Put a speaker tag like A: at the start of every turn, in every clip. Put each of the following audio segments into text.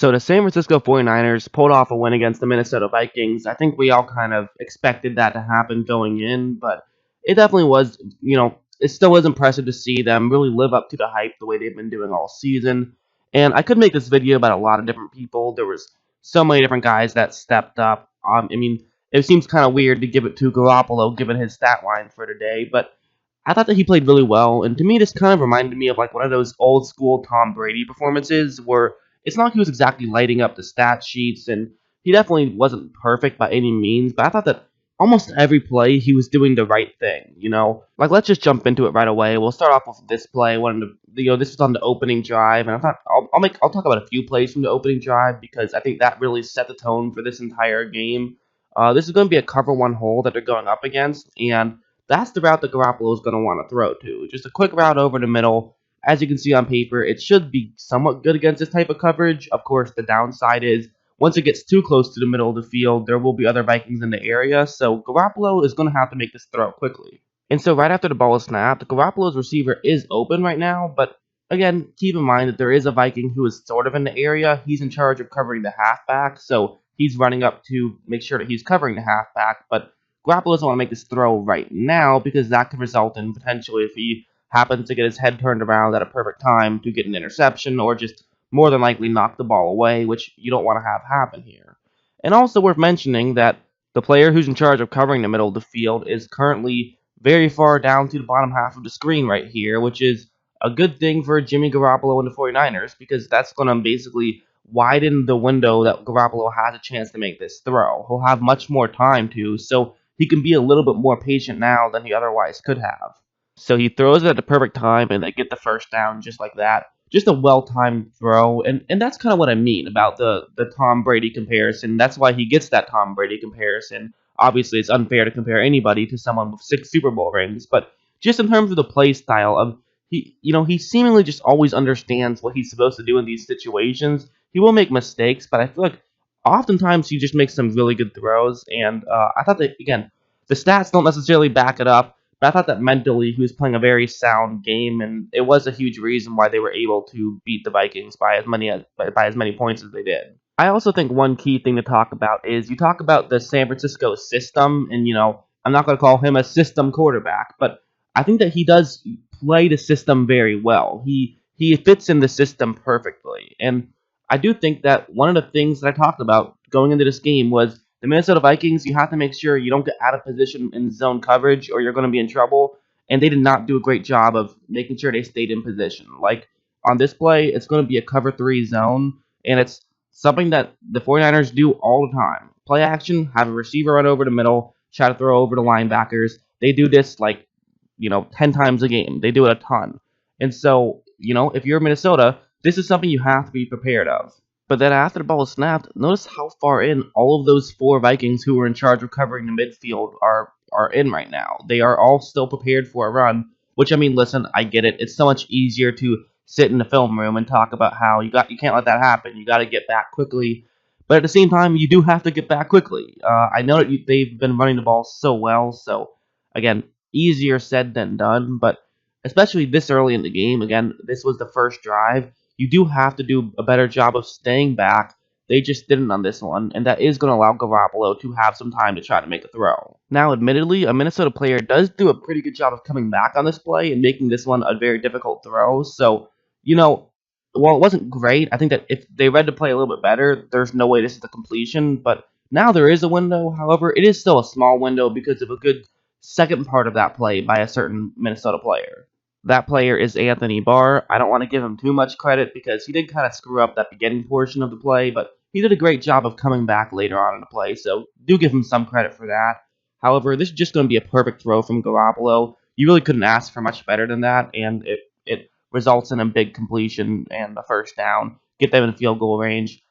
A: So the San Francisco 49ers pulled off a win against the Minnesota Vikings. I think we all kind of expected that to happen going in, but it definitely was, it still was impressive to see them really live up to the hype the way they've been doing all season. And I could make this video about a lot of different people. There was so many different guys that stepped up. It seems kind of weird to give it to Garoppolo given his stat line for today, but I thought that he played really well, and to me, this kind of reminded me of like one of those old school Tom Brady performances where it's not like he was exactly lighting up the stat sheets, and he definitely wasn't perfect by any means, but I thought that almost every play he was doing the right thing, Like, let's just jump into it right away. We'll start off with this play. This was on the opening drive, and I thought I'll talk about a few plays from the opening drive because I think that really set the tone for this entire game. This is going to be a cover one hole that they're going up against, and that's the route that Garoppolo is going to want to throw to. Just a quick route over the middle. As you can see on paper, it should be somewhat good against this type of coverage. Of course, the downside is once it gets too close to the middle of the field, there will be other Vikings in the area, so Garoppolo is going to have to make this throw quickly. And so right after the ball is snapped, Garoppolo's receiver is open right now, but again, keep in mind that there is a Viking who is sort of in the area. He's in charge of covering the halfback, so he's running up to make sure that he's covering the halfback, but Garoppolo doesn't want to make this throw right now because that could result in potentially, if he happens to get his head turned around at a perfect time, to get an interception or just more than likely knock the ball away, which you don't want to have happen here. And also worth mentioning that the player who's in charge of covering the middle of the field is currently very far down to the bottom half of the screen right here, which is a good thing for Jimmy Garoppolo and the 49ers because that's going to basically widen the window that Garoppolo has a chance to make this throw. He'll have much more time to, so he can be a little bit more patient now than he otherwise could have. So he throws it at the perfect time, and they get the first down just like that. Just a well-timed throw, and that's kind of what I mean about the Tom Brady comparison. That's why he gets that Tom Brady comparison. Obviously, it's unfair to compare anybody to someone with 6 Super Bowl rings, but just in terms of the play style of he seemingly just always understands what he's supposed to do in these situations. He will make mistakes, but I feel like oftentimes he just makes some really good throws. And I thought that again, the stats don't necessarily back it up, but I thought that mentally he was playing a very sound game, and it was a huge reason why they were able to beat the Vikings by as many points as they did. I also think one key thing to talk about is you talk about the San Francisco system, and I'm not going to call him a system quarterback, but I think that he does play the system very well. He fits in the system perfectly, and I do think that one of the things that I talked about going into this game was the Minnesota Vikings. You have to make sure you don't get out of position in zone coverage, or you're going to be in trouble. And they did not do a great job of making sure they stayed in position. Like on this play, it's going to be a cover 3 zone, and it's something that the 49ers do all the time. Play action, have a receiver run over the middle, try to throw over the linebackers. They do this 10 times a game. They do it a ton. And so, if you're Minnesota, this is something you have to be prepared of. But then after the ball is snapped, notice how far in all of those 4 Vikings who were in charge of covering the midfield are in right now. They are all still prepared for a run, which, I mean, listen, I get it. It's so much easier to sit in the film room and talk about how you can't let that happen. You got to get back quickly. But at the same time, you do have to get back quickly. I know that they've been running the ball so well, so again, easier said than done, but especially this early in the game, again, this was the first drive. You do have to do a better job of staying back. They just didn't on this one, and that is going to allow Garoppolo to have some time to try to make a throw. Now, admittedly, a Minnesota player does do a pretty good job of coming back on this play and making this one a very difficult throw, so, while it wasn't great, I think that if they read the play a little bit better, there's no way this is a completion, but now there is a window. However, it is still a small window because of a good second part of that play by a certain Minnesota player. That player is Anthony Barr. I don't want to give him too much credit because he did kind of screw up that beginning portion of the play, but he did a great job of coming back later on in the play, so do give him some credit for that. However, this is just going to be a perfect throw from Garoppolo. You really couldn't ask for much better than that, and it results in a big completion and a first down, get them in field goal range.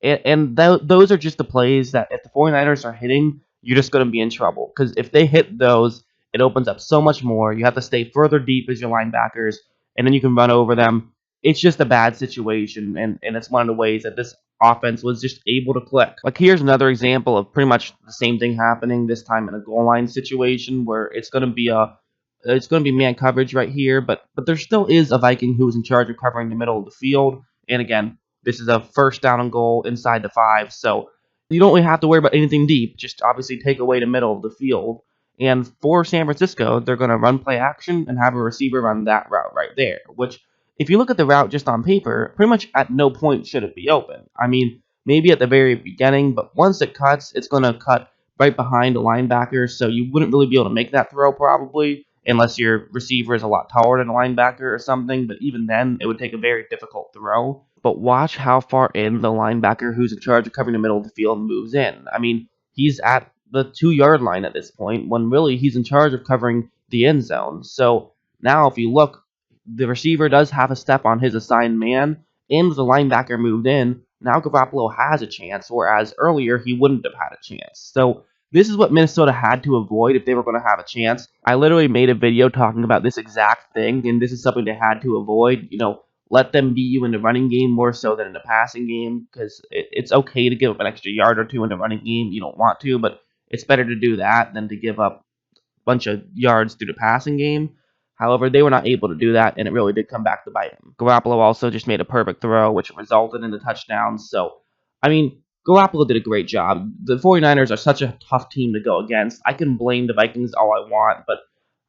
A: Those are just the plays that if the 49ers are hitting, you're just going to be in trouble. Because if they hit those, it opens up so much more. You have to stay further deep as your linebackers, and then you can run over them. It's just a bad situation, and it's one of the ways that this offense was just able to click. Like, here's another example of pretty much the same thing happening, this time in a goal line situation where it's going to be man coverage right here, but there still is a Viking who is in charge of covering the middle of the field. And again, This is a first down and goal inside the 5, so you don't really have to worry about anything deep. Just obviously take away the middle of the field. And for San Francisco, they're going to run play action and have a receiver run that route right there, which if you look at the route just on paper, pretty much at no point should it be open. I mean, maybe at the very beginning, but once it cuts, it's going to cut right behind the linebacker, so you wouldn't really be able to make that throw probably, unless your receiver is a lot taller than a linebacker or something, but even then, it would take a very difficult throw. But watch how far in the linebacker who's in charge of covering the middle of the field moves in. I mean, he's at the 2 yard line at this point, when really he's in charge of covering the end zone. So now, if you look, the receiver does have a step on his assigned man, and the linebacker moved in. Now Garoppolo has a chance, whereas earlier he wouldn't have had a chance. So this is what Minnesota had to avoid if they were going to have a chance. I literally made a video talking about this exact thing, and this is something they had to avoid. Let them beat you in the running game more so than in the passing game, because it's okay to give up an extra yard or two in the running game. You don't want to, but it's better to do that than to give up bunch of yards through the passing game. However, they were not able to do that, and it really did come back to bite him. Garoppolo also just made a perfect throw, which resulted in the touchdown. So, I mean, Garoppolo did a great job. The 49ers are such a tough team to go against. I can blame the Vikings all I want, but,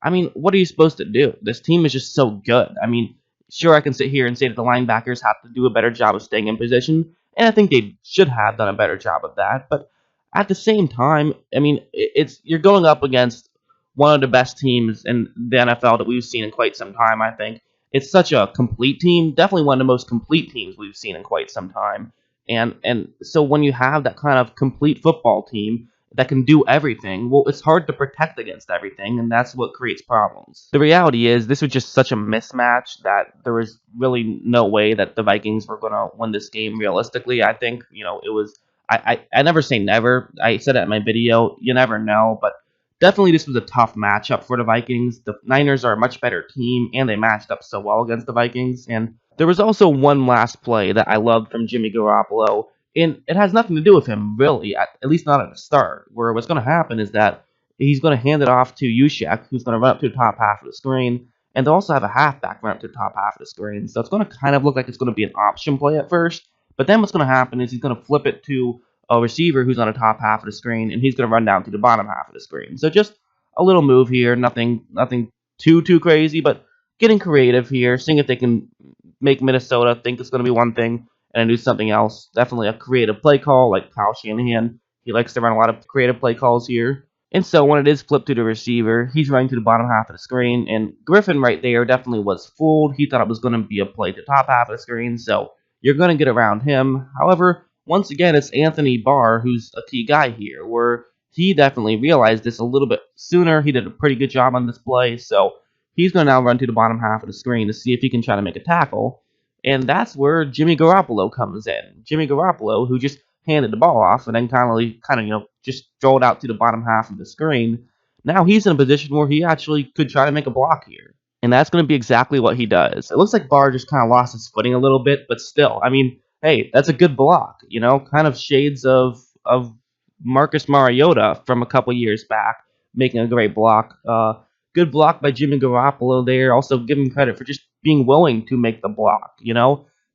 A: I mean, what are you supposed to do? This team is just so good. I mean, sure, I can sit here and say that the linebackers have to do a better job of staying in position, and I think they should have done a better job of that, but at the same time, I mean, it's you're going up against one of the best teams in the NFL that we've seen in quite some time, I think. It's such a complete team, definitely one of the most complete teams we've seen in quite some time. And so when you have that kind of complete football team that can do everything, well, it's hard to protect against everything, and that's what creates problems. The reality is, this was just such a mismatch that there was really no way that the Vikings were going to win this game realistically. I think, it was. I never say never. I said it in my video. You never know, but definitely, this was a tough matchup for the Vikings. The Niners are a much better team, and they matched up so well against the Vikings. And there was also one last play that I loved from Jimmy Garoppolo, and it has nothing to do with him, really, at least not at the start, where what's going to happen is that he's going to hand it off to Yushek, who's going to run up to the top half of the screen, and they'll also have a halfback run up to the top half of the screen. So it's going to kind of look like it's going to be an option play at first, but then what's going to happen is he's going to flip it to a receiver who's on the top half of the screen, and he's going to run down to the bottom half of the screen. So just a little move here, nothing too crazy, but getting creative here, seeing if they can make Minnesota think it's going to be one thing and then do something else. Definitely a creative play call, like Kyle Shanahan. He likes to run a lot of creative play calls here. And so when it is flipped to the receiver, he's running to the bottom half of the screen, and Griffin right there definitely was fooled. He thought it was going to be a play to the top half of the screen, so you're going to get around him. However, once again, it's Anthony Barr who's a key guy here, where he definitely realized this a little bit sooner. He did a pretty good job on this play, so he's going to now run to the bottom half of the screen to see if he can try to make a tackle. And that's where Jimmy Garoppolo comes in. Jimmy Garoppolo, who just handed the ball off and then just strolled out to the bottom half of the screen. Now he's in a position where he actually could try to make a block here. And that's going to be exactly what he does. It looks like Barr just kind of lost his footing a little bit, but still, I mean, hey, that's a good block, kind of shades of Marcus Mariota from a couple years back, making a great block. Good block by Jimmy Garoppolo there. Also, give him credit for just being willing to make the block.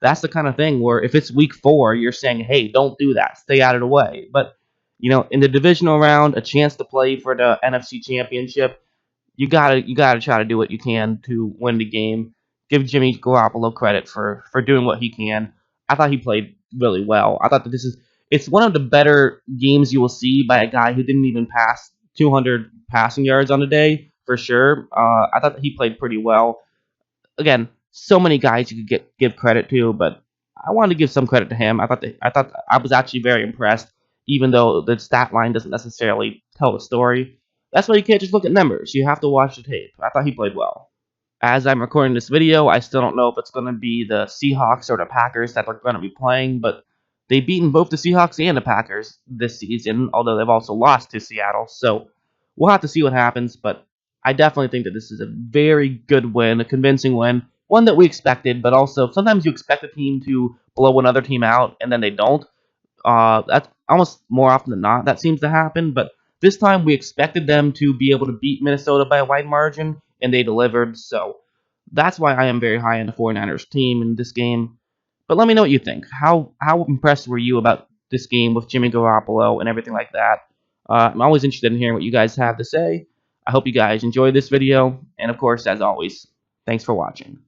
A: That's the kind of thing where if it's week 4, you're saying, hey, don't do that. Stay out of the way. But, in the divisional round, a chance to play for the NFC Championship, you gotta try to do what you can to win the game. Give Jimmy Garoppolo credit for doing what he can. I thought he played really well. I thought that it's one of the better games you will see by a guy who didn't even pass 200 passing yards on the day, for sure. I thought that he played pretty well. Again, so many guys you could give credit to, but I wanted to give some credit to him. I thought I was actually very impressed, even though the stat line doesn't necessarily tell the story. That's why you can't just look at numbers. You have to watch the tape. I thought he played well. As I'm recording this video, I still don't know if it's going to be the Seahawks or the Packers that are going to be playing, but they've beaten both the Seahawks and the Packers this season, although they've also lost to Seattle. So we'll have to see what happens, but I definitely think that this is a very good win, a convincing win, one that we expected, but also sometimes you expect a team to blow another team out and then they don't. That's almost more often than not that seems to happen, but this time we expected them to be able to beat Minnesota by a wide margin, and they delivered. So that's why I am very high on the 49ers team in this game. But let me know what you think. How impressed were you about this game with Jimmy Garoppolo and everything like that? I'm always interested in hearing what you guys have to say. I hope you guys enjoyed this video, and of course, as always, thanks for watching.